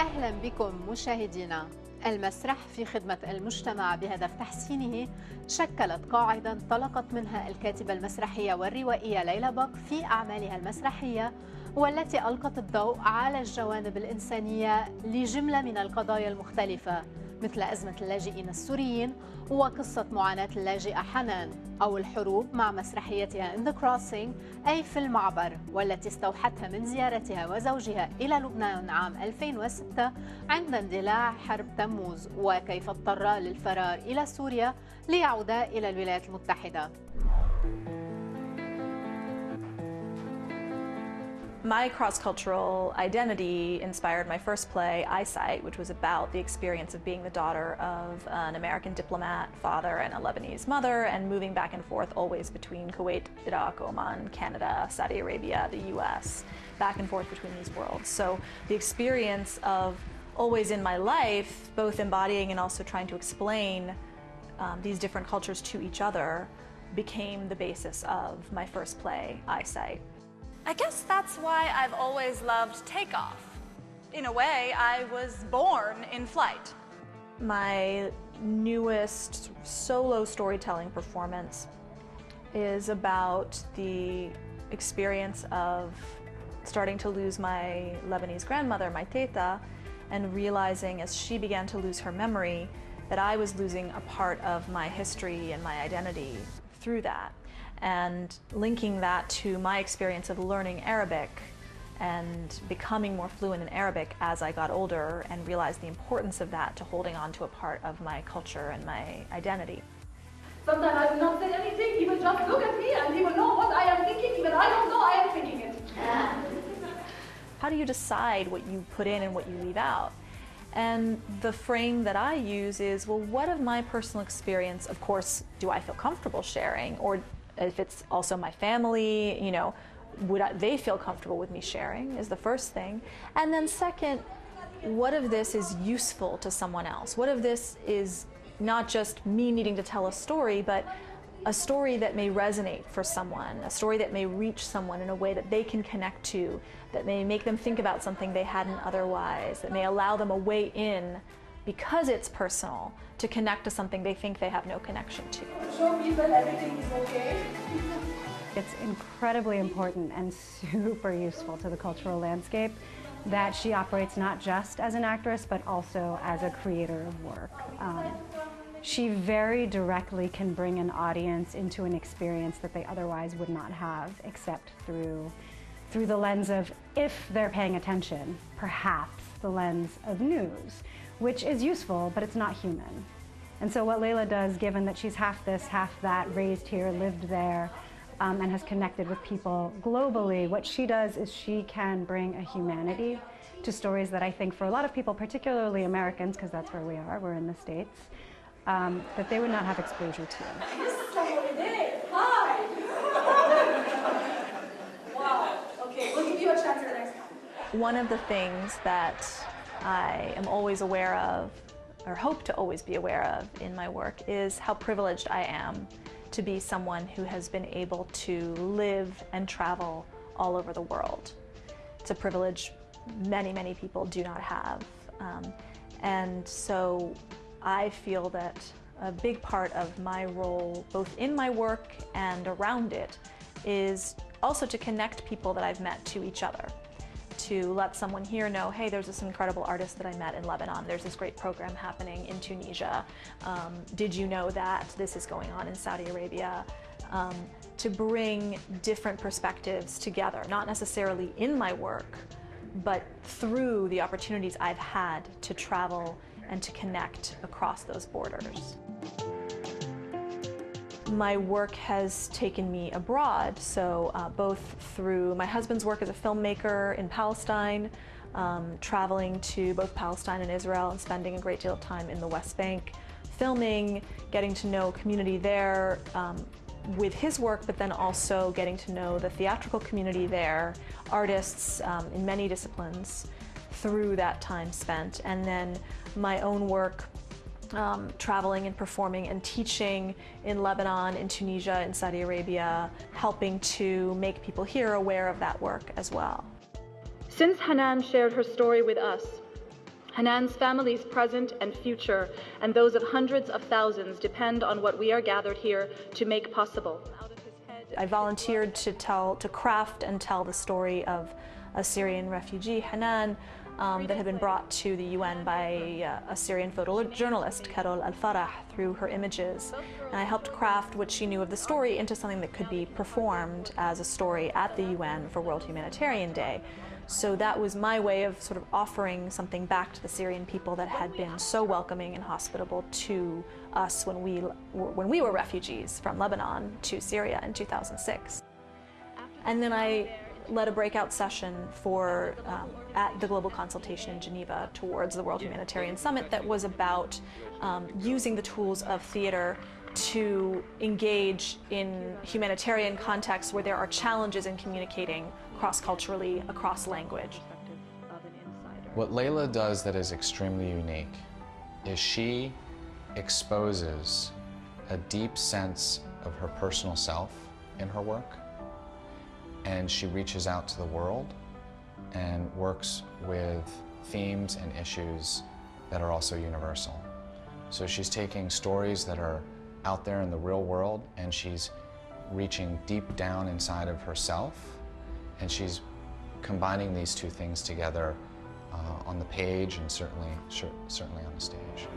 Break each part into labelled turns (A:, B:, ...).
A: أهلا بكم مشاهدينا. المسرح في خدمة المجتمع بهدف تحسينه شكلت قاعدة انطلقت منها الكاتبة المسرحية والروائية ليلى في أعمالها المسرحية، والتي ألقت الضوء على الجوانب الإنسانية لجملة من القضايا المختلفة، مثل أزمة اللاجئين السوريين وقصة معاناة اللاجئة حنان، أو الحروب مع مسرحيتها In the Crossing أي في المعبر، والتي استوحتها من زيارتها وزوجها إلى لبنان عام 2006 عند اندلاع حرب تموز، وكيف اضطرا للفرار إلى سوريا ليعودا إلى الولايات المتحدة.
B: My cross-cultural identity inspired my first play, Eyesight, which was about the experience of being the daughter of an American diplomat father and a Lebanese mother, and moving back and forth always between Kuwait, Iraq, Oman, Canada, Saudi Arabia, the US, back and forth between these worlds. So the experience of always in my life, both embodying and also trying to explain these different cultures to each other, became the basis of my first play, Eyesight.
C: I guess that's why I've always loved takeoff. In a way, I was born in flight.
B: My newest solo storytelling performance is about the experience of starting to lose my Lebanese grandmother, my teta, and realizing as she began to lose her memory that I was losing a part of my history and my identity through that. And linking that to my experience of learning Arabic and becoming more fluent in Arabic as I got older, and realized the importance of that to holding on to a part of my culture and my identity.
D: Sometimes I will not say anything, he will just look at me and he will know what I am thinking, even I don't know I am thinking it.
B: How do you decide what you put in and what you leave out? And the frame that I use is, well, what of my personal experience, of course, do I feel comfortable sharing? Or if it's also my family, you know, they feel comfortable with me sharing is the first thing. And then second, what of this is useful to someone else? What of this is not just me needing to tell a story, but a story that may resonate for someone, a story that may reach someone in a way that they can connect to, that may make them think about something they hadn't otherwise, that may allow them a way in, because it's personal, to connect to something they think they have no connection to.
D: Show people everything is okay.
E: It's incredibly important and super useful to the cultural landscape that she operates not just as an actress, but also as a creator of work. She very directly can bring an audience into an experience that they otherwise would not have, except through the lens of, if they're paying attention, perhaps the lens of news, which is useful, but it's not human. And so what Leyla does, given that she's half this, half that, raised here, lived there, and has connected with people globally, what she does is she can bring a humanity to stories that I think for a lot of people, particularly Americans, because that's where we are, we're in the States, that they would not have exposure to.
D: Hi! Wow, okay, we'll give you a chance the next time.
B: One of the things that I am always aware of, or hope to always be aware of in my work, is how privileged I am to be someone who has been able to live and travel all over the world. It's a privilege many, many people do not have. And so I feel that a big part of my role, both in my work and around it, is also to connect people that I've met to each other. To let someone here know, hey, there's this incredible artist that I met in Lebanon. There's this great program happening in Tunisia. Did you know that this is going on in Saudi Arabia? To bring different perspectives together, not necessarily in my work, but through the opportunities I've had to travel and to connect across those borders. My work has taken me abroad, so both through my husband's work as a filmmaker in Palestine, traveling to both Palestine and Israel and spending a great deal of time in the West Bank, filming, getting to know community there with his work, but then also getting to know the theatrical community there, artists in many disciplines through that time spent, and then my own work traveling and performing and teaching in Lebanon, in Tunisia, in Saudi Arabia, helping to make people here aware of that work as well.
F: Since Hanan shared her story with us, Hanan's family's present and future, and those of hundreds of thousands, depend on what we are gathered here to make possible.
B: I volunteered to craft and tell the story of a Syrian refugee, Hanan, that had been brought to the UN by a Syrian photojournalist, Carol Al-Farah, through her images. And I helped craft what she knew of the story into something that could be performed as a story at the UN for World Humanitarian Day. So that was my way of sort of offering something back to the Syrian people that had been so welcoming and hospitable to us when we were refugees from Lebanon to Syria in 2006. And then I led a breakout session for at the Global Consultation in Geneva towards the World Humanitarian Summit that was about using the tools of theater to engage in humanitarian contexts where there are challenges in communicating cross-culturally, across language.
G: What Leyla does that is extremely unique is she exposes a deep sense of her personal self in her work, and she reaches out to the world and works with themes and issues that are also universal. So she's taking stories that are out there in the real world, and she's reaching deep down inside of herself, and she's combining these two things together on the page and certainly on the stage.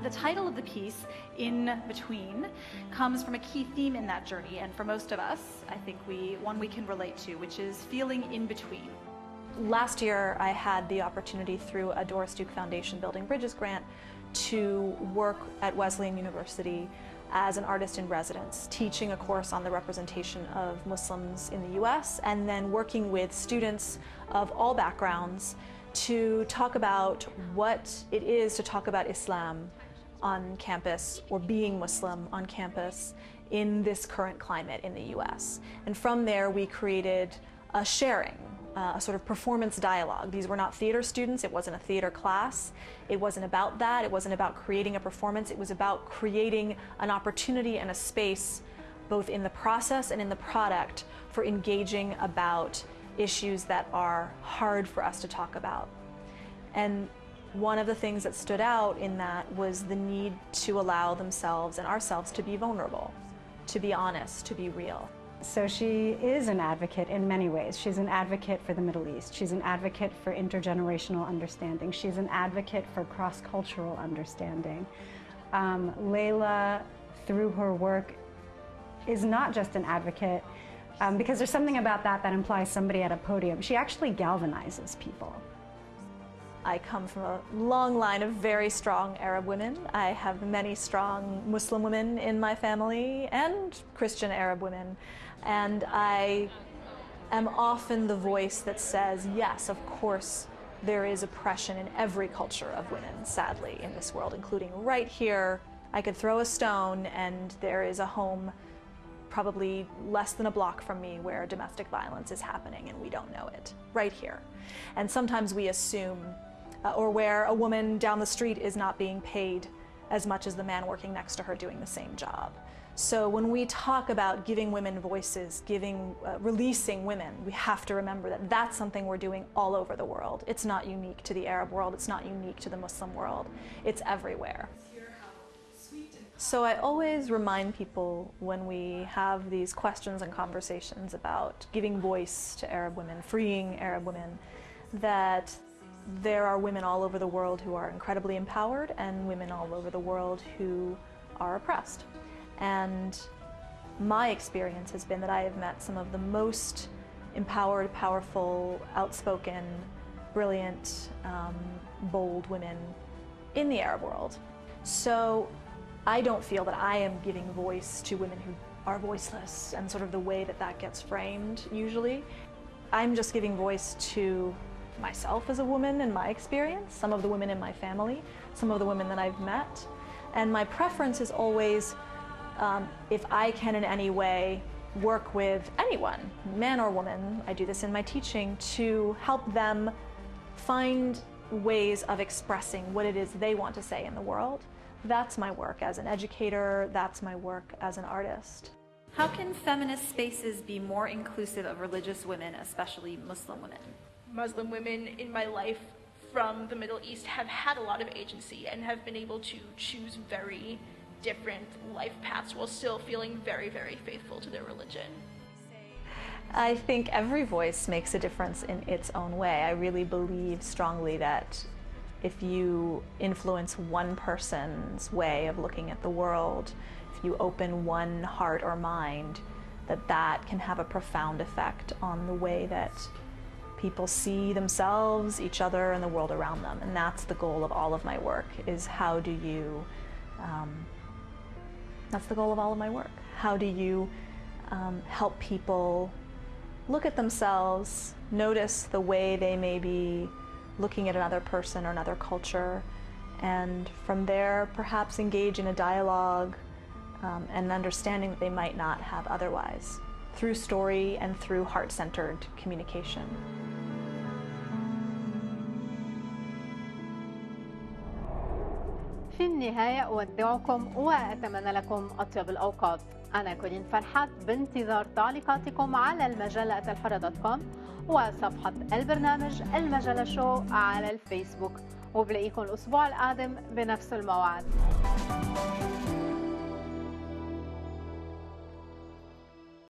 H: The title of the piece, In Between, comes from a key theme in that journey, and for most of us, I think one we can relate to, which is feeling in between.
B: Last year, I had the opportunity through a Doris Duke Foundation Building Bridges grant to work at Wesleyan University as an artist in residence, teaching a course on the representation of Muslims in the US, and then working with students of all backgrounds to talk about what it is to talk about Islam on campus or being Muslim on campus in this current climate in the US. And from there, we created a sharing, a sort of performance dialogue. These were not theater students, it wasn't a theater class, it wasn't about that, it wasn't about creating a performance, it was about creating an opportunity and a space, both in the process and in the product, for engaging about issues that are hard for us to talk about. And one of the things that stood out in that was the need to allow themselves and ourselves to be vulnerable, to be honest, to be real.
E: So she is an advocate in many ways. She's an advocate for the Middle East. She's an advocate for intergenerational understanding. She's an advocate for cross-cultural understanding. Leyla, through her work, is not just an advocate, because there's something about that that implies somebody at a podium. She actually galvanizes people.
B: I come from a long line of very strong Arab women. I have many strong Muslim women in my family and Christian Arab women. And I am often the voice that says, yes, of course, there is oppression in every culture of women, sadly, in this world, including right here. I could throw a stone and there is a home probably less than a block from me where domestic violence is happening and we don't know it, right here. And sometimes we assume, or where a woman down the street is not being paid as much as the man working next to her doing the same job. So when we talk about giving women voices, releasing women, we have to remember that that's something we're doing all over the world. It's not unique to the Arab world, it's not unique to the Muslim world, it's everywhere. So I always remind people when we have these questions and conversations about giving voice to Arab women, freeing Arab women, that there are women all over the world who are incredibly empowered and women all over the world who are oppressed. And my experience has been that I have met some of the most empowered, powerful, outspoken, brilliant, bold women in the Arab world. So I don't feel that I am giving voice to women who are voiceless and sort of the way that that gets framed usually. I'm just giving voice to myself as a woman and my experience, some of the women in my family, some of the women that I've met. And my preference is always, if I can in any way work with anyone, man or woman, I do this in my teaching, to help them find ways of expressing what it is they want to say in the world. That's my work as an educator, that's my work as an artist.
H: How can feminist spaces be more inclusive of religious women, especially Muslim women?
I: Muslim women in my life from the Middle East have had a lot of agency and have been able to choose very different life paths while still feeling very, very faithful to their religion.
B: I think every voice makes a difference in its own way. I really believe strongly that if you influence one person's way of looking at the world, if you open one heart or mind, that can have a profound effect on the way that people see themselves, each other, and the world around them. And that's the goal of all of my work, is how do you, that's the goal of all of my work. How do you help people look at themselves, notice the way they may be looking at another person or another culture, and from there perhaps engage in a dialogue and an understanding that they might not have otherwise, through story and through heart-centered communication.
A: في النهاية أودعكم وأتمنى لكم أطيب الأوقات. أنا كولين فرحات بانتظار تعليقاتكم على المجلة الحرة.com وصفحة البرنامج المجلة شو على الفيسبوك، وبلاقيكم الأسبوع القادم بنفس الموعد.